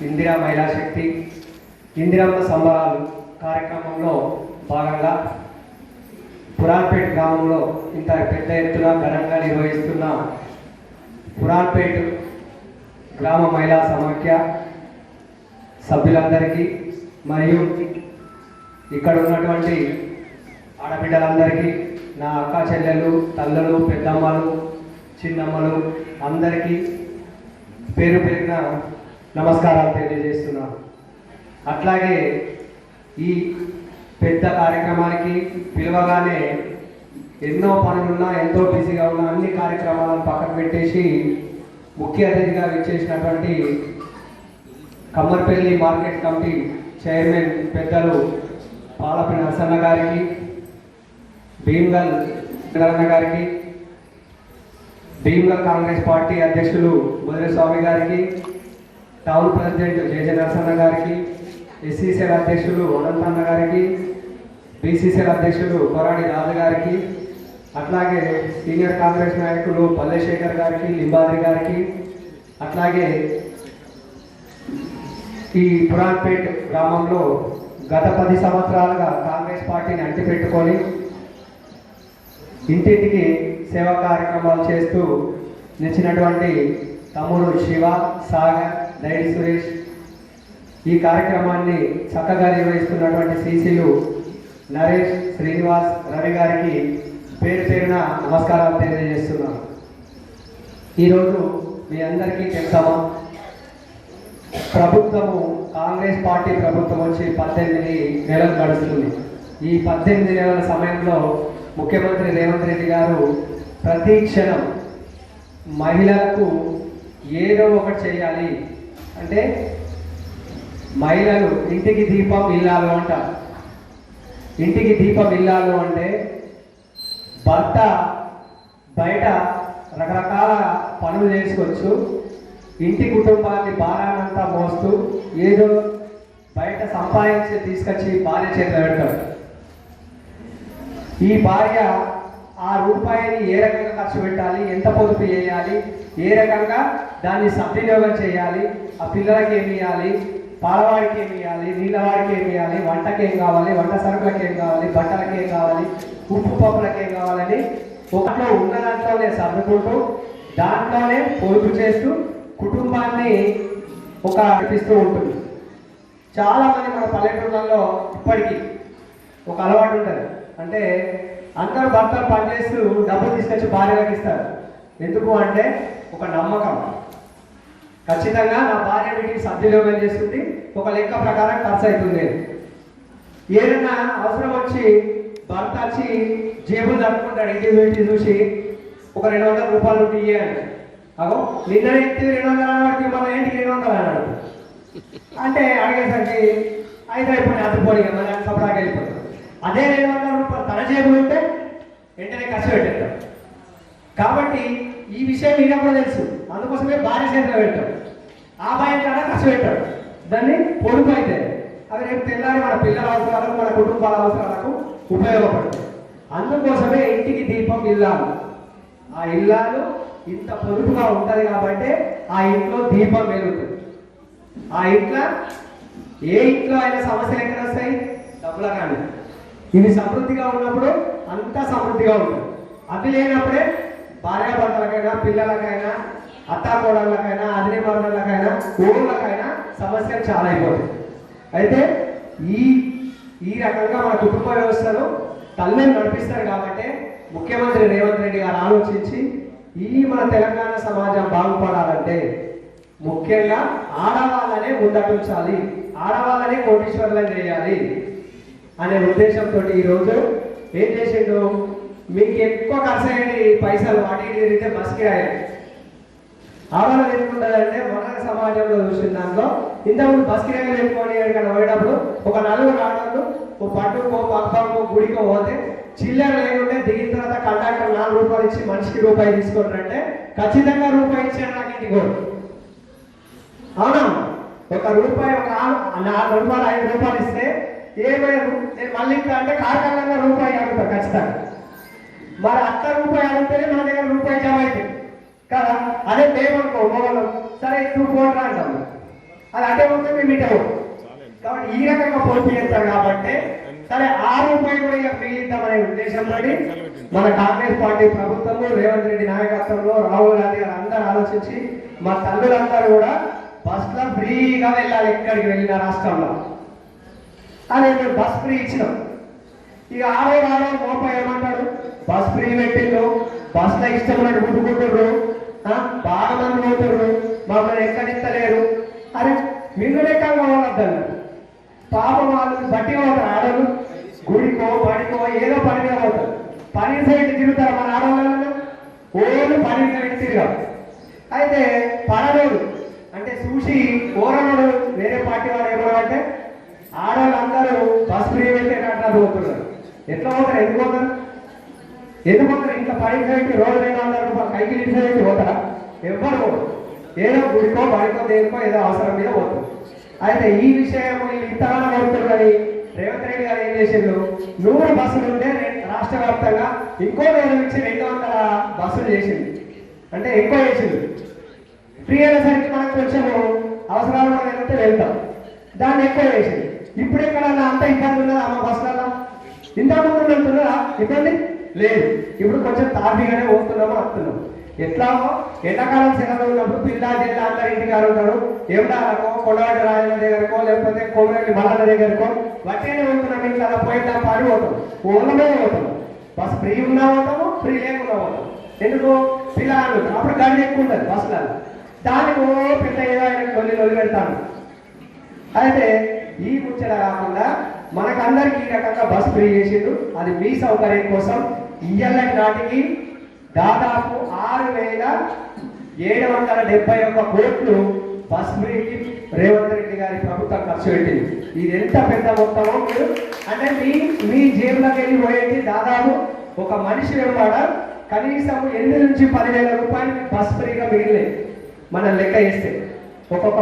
ఇందిరా మహిళా శక్తి ఇందిరమ్మ సంబరాలు కార్యక్రమంలో భాగంగా పురాన్పేట గ్రామంలో ఇంత పెద్ద ఎత్తున ఘనంగా నిర్వహిస్తున్న పురాన్పేట గ్రామ మహిళా సమాఖ్య సభ్యులందరికీ మరియు ఇక్కడ ఉన్నటువంటి ఆడబిడ్డలందరికీ, నా అక్క చెల్లెలు, తల్లులు, పెద్దమ్మలు, చిన్నమ్మలు అందరికీ పేరు పేరున నమస్కారాలు తెలియజేస్తున్నాను. అట్లాగే ఈ పెద్ద కార్యక్రమానికి పిలవగానే ఎన్నో పనులున్నా, ఎంతో బిజీగా ఉన్న అన్ని కార్యక్రమాలను పక్కన పెట్టేసి ముఖ్య అతిథిగా విచ్చేసినటువంటి కమ్మర్పల్లి మార్కెట్ కమిటీ చైర్మన్ పెద్దలు పాలపి నరసన్న గారికి, భీమ్గల్ అన్న గారికి, భీమ్గల్ కాంగ్రెస్ పార్టీ అధ్యక్షులు బుధస్వామి గారికి, టౌన్ ప్రెసిడెంట్ జేజ నరసన్న గారికి, ఎస్సీసీఎల్ అధ్యక్షులు అనంతన్న గారికి, బీసీసీఎల్ అధ్యక్షులు కొరాడి రాజు గారికి, అట్లాగే సీనియర్ కాంగ్రెస్ నాయకులు పల్లెశేఖర్ గారికి, లింబాద్రి గారికి, అట్లాగే ఈ పురాన్పేట్ గ్రామంలో గత 10 సంవత్సరాలుగా కాంగ్రెస్ పార్టీని అంటిపెట్టుకొని ఇంటింటికి సేవా కార్యక్రమాలు చేస్తూ నిలిచినటువంటి తమ్ముడు శివ, సాగర్, దైడి సురేష్, ఈ కార్యక్రమాన్ని చక్కగా నిర్వహిస్తున్నటువంటి సీసీలు నరేష్, శ్రీనివాస్, రవి గారికి పేరు పేరున నమస్కారాలు తెలియజేస్తున్నాను. ఈరోజు మీ అందరికీ తెలుసామా, ప్రభుత్వము కాంగ్రెస్ పార్టీ ప్రభుత్వం వచ్చి 18 నెలలు గడుస్తుంది. ఈ 18 నెలల సమయంలో ముఖ్యమంత్రి రేవంత్ రెడ్డి గారు ప్రతి క్షణం మహిళలకు ఏదో ఒకటి చేయాలి అంటే, మహిళలు ఇంటికి దీపం ఇల్లాలు అంటారు. ఇంటికి దీపం ఇల్లాలు అంటే భర్త బయట రకరకాల పనులు చేసుకోవచ్చు, ఇంటి కుటుంబాన్ని భారాన్నంతా మోస్తూ ఏదో బయట సంపాదించి తీసుకొచ్చి భార్య చేతిలో పెడతాడు. ఈ భార్య ఆ రూపాయిని ఏ రకంగా ఖర్చు పెట్టాలి, ఎంత పొదుపు చేయాలి, ఏ రకంగా దాన్ని సద్వినియోగం చేయాలి, ఆ పిల్లలకి ఏమి ఇవ్వాలి, పాలవాడికి ఏమి ఇవ్వాలి, నీళ్ళవాడికి ఏమి ఇవ్వాలి, వంటకి ఏం కావాలి, వంట సరుకులకి ఏం కావాలి, బట్టలకి ఏం కావాలి, ఉప్పు పప్పులకి ఏం కావాలని ఒకట్లో ఉన్న దాంట్లోనే సర్దుకుంటూ దాంట్లోనే పొదుపు చేస్తూ కుటుంబాన్ని నడిపిస్తూ ఉంటుంది. చాలామంది మన పల్లెటూళ్ళల్లో ఇప్పటికీ ఒక అలవాటు ఉంటుంది. అంటే అందరూ భర్తలు పనిచేస్తూ డబ్బులు తీసుకొచ్చి భార్యలకు ఇస్తారు. ఎందుకు అంటే ఒక నమ్మకం, ఖచ్చితంగా నా భార్య వీటికి సద్వినియోగం చేస్తుంది, ఒక లెక్క ప్రకారం ఖర్చు అవుతుంది. ఏదైనా అవసరం వచ్చి భర్త వచ్చి జేబులు తట్టుకుంటాడు, ఇంటి వీటి చూసి ఒక 200 రూపాయలు ఇయ్యాలి, అగో నిన్న ఎత్తి 200 వాడికి మన ఏంటికి 200 అన్నాడు అంటే అడిగేసరికి 5 అయిపోయి అతుపోయి మన సపడాకి వెళ్ళిపోతాడు. అదే 200 రూపాయలు తన జేబులు ఉంటే వెంటనే ఖర్చు పెట్టేస్తాడు. కాబట్టి ఈ విషయం ఈయన కూడా తెలుసు, అందుకోసమే భార్య చేతిలో పెట్టాడు. ఆ భయం కూడా ఖర్చు పెట్టాడు, దాన్ని పొడుపు అయితే అవి రేపు తెల్లారి మన పిల్లల అవసరాలకు, మన కుటుంబాల అవసరాలకు ఉపయోగపడుతుంది. అందుకోసమే ఇంటికి దీపం ఇల్లాలు. ఆ ఇల్లాలు ఇంత పొదుపుగా ఉంటుంది కాబట్టి ఆ ఇంట్లో దీపం వెలుగుతుంది. ఆ ఇంట్లో ఏ ఇంట్లో అయినా సమస్యలు ఎక్కడ వస్తాయి, డబ్బుల కానీ. ఇది సమృద్ధిగా ఉన్నప్పుడు అంతా సమృద్ధిగా ఉంటుంది. అది లేనప్పుడే భార్యాభర్తలకైనా, పిల్లలకైనా, అత్తాకోడళ్ళకైనా, అదిని మరణలకైనా, ఊళ్ళకైనా సమస్యలు చాలా అయిపోతాయి. అయితే ఈ రకంగా మన కుటుంబ వ్యవస్థను తల్లిని నడిపిస్తారు కాబట్టి ముఖ్యమంత్రి రేవంత్ రెడ్డి గారు ఆలోచించి మన తెలంగాణ సమాజం బాగుపడాలంటే ముఖ్యంగా ఆడవాళ్ళనే ముందటుంచాలి, ఆడవాళ్ళనే కోటీశ్వరులను చేయాలి అనే ఉద్దేశంతో ఈరోజు ఏం చేసిండు, మీకు ఎక్కువ ఖర్చు అయ్యేది పైసలు వాటి తిరిగితే బస్ కిరాయి. ఆడవాళ్ళు ఎందుకుంటుందంటే మన సమాజంలో చూసిన దాంట్లో ఇంతకుముందు బస్ కిరాయిలు పెట్టుకొని ఎక్కడికైనా పోయేటప్పుడు ఒక 4 ఆడవాళ్ళు ఓ పట్టుకో పక్కకో గుడికో పోతే చిల్లర లేకుంటే దిగిన తర్వాత కండక్టర్ 4 రూపాయలు ఇచ్చి మనిషికి రూపాయి తీసుకోండి, ఖచ్చితంగా రూపాయి ఇచ్చాడు నాకు ఇంటికి కూడా. అవునా, ₹1 ఒక 4 రూపాయలు 5 రూపాయలు ఇస్తే ఏమైనా నేను మళ్ళీ అంటే కారకంగా రూపాయి అడుగుతా ఖచ్చితంగా. మరి ₹1 అడిగితేనే మన దగ్గర రూపాయి జమ అవుతుంది కదా. అదే మేమనుకో మొగలు సరే నువ్వు పోరా అంటాము, అది అటే పోతే మేము ఇటే పోతాం. కాబట్టి ఈ రకంగా పోటీ చేస్తారు కాబట్టి సరే ఆ రూపాయి కూడా ఇక మిగిలిద్దామనే ఉద్దేశంతో మన కాంగ్రెస్ పార్టీ ప్రభుత్వము రేవంత్ రెడ్డి నాయకత్వంలో రాహుల్ గాంధీ గారు అందరూ ఆలోచించి మా తల్లులందరూ కూడా బస్సులో ఫ్రీగా వెళ్ళాలి ఎక్కడికి వెళ్ళిన రాష్ట్రంలో అని మేము బస్ ఫ్రీ ఇచ్చినాం. ఇక ఆరో మోప ఏమంటాడు, బస్ ఫ్రీ పెట్టిండు, బస్సులో ఇష్టం ఉన్నట్టు గుట్టుకుంటుర్రు, బాగా మంది పోతుర్రు, మమ్మల్ని ఎక్కడిస్తలేరు. అరే మింగుడెక్కంగా పోవద్దన్నారు. పాపం వాళ్ళకి బట్టిగా పోతారు ఆడలు, గుడికో బడికో ఏదో పని మీద పోతారు. పని సైడ్ తిరుగుతారు మన ఆడవాళ్ళు, ఓళ్ళు పని సైడ్ తిరగారు. అయితే పడలోడు అంటే చూసి ఓరనోడు వేరే పార్టీ వాడు ఏమన్నారంటే ఆడవాళ్ళందరూ బస్ ఫ్రీ పెట్టేటట్టు పోతున్నారు. ఎట్లా పోతారు, ఎందుకు పోతారు, ఎందుకు పోతారు? ఇంకా పని సైడ్ రోడ్డు 200 రూపాయలు కైకి ఇచ్చి పోతారా? ఎవ్వరు పోరు. ఏదో గుడికో బడికో దేనికో ఏదో అవసరం మీద పోతారు. అయితే ఈ విషయం ఇంతగానో పడుతున్నారు కానీ రేవంత్ రెడ్డి గారు ఏం చేసిండు, 100 బస్సులు ఉంటే రాష్ట్ర వ్యాప్తంగా ఇంకో వేలు ఇచ్చి 200 బస్సులు చేసింది. అంటే ఎక్కువ చేసింది. ఫ్రీ అయ్యేసరికి మనకు కొంచెం అవసరాలు కూడా వెళ్తే వెళ్తాం, దాన్ని ఎక్కువ చేసింది. ఇప్పుడు ఎక్కడన్నా అంత ఇబ్బంది ఉన్నదా అమ్మ బస్సులలో? ఇంతకుముందు వెళ్తున్నారా ఇబ్బంది లేదు. ఇప్పుడు కొంచెం తాపీగానే పోతున్నాము వస్తున్నాం. ఎట్లాగో ఎండాకాలం సెలవులు ఉన్నప్పుడు పిల్ల జిల్లా అందరి ఇంటికి ఉంటారు. ఏమిటారకో కొడవాటి రాయల దగ్గరకో లేకపోతే కోమరెడ్డి మల్లన్న దగ్గరకో వట్టినే ఉంటున్నాం. ఇంట్లో పోయినా పాడి పోతాం, ఓళ్ళమే పోతాం. బస్ ఫ్రీ ఉన్నా పోతాము, ఫ్రీ లేకున్నా పోతాం. ఎందుకు? పిల్లలు అప్పుడు గడి ఎక్కువ ఉంటుంది బస్సులలో. దానికి పెద్ద ఏదో లొల్లి పెడతాను. అయితే ఈ ముచ్చట కాకుండా మనకందరికి ఈ రకంగా బస్ ఫ్రీ చేసిండు. అది మీ సౌకర్యం కోసం ఇయ్యల్లటి నాటికి దాదాపు 6,771 కోట్లు బస్ ఫ్రీకి రేవంత్ రెడ్డి గారి ప్రభుత్వం ఖర్చు పెట్టింది. ఇది ఎంత పెద్ద మొత్తమో మీరు అంటే మీ జేబులోకి వెళ్ళి పోయేది దాదాపు ఒక మనిషి వెంబడ కనీసం 8 నుంచి 10,000 రూపాయలు బస్ ఫ్రీగా మిగిలినాయి మనం లెక్క చేస్తే. ఒక్కొక్క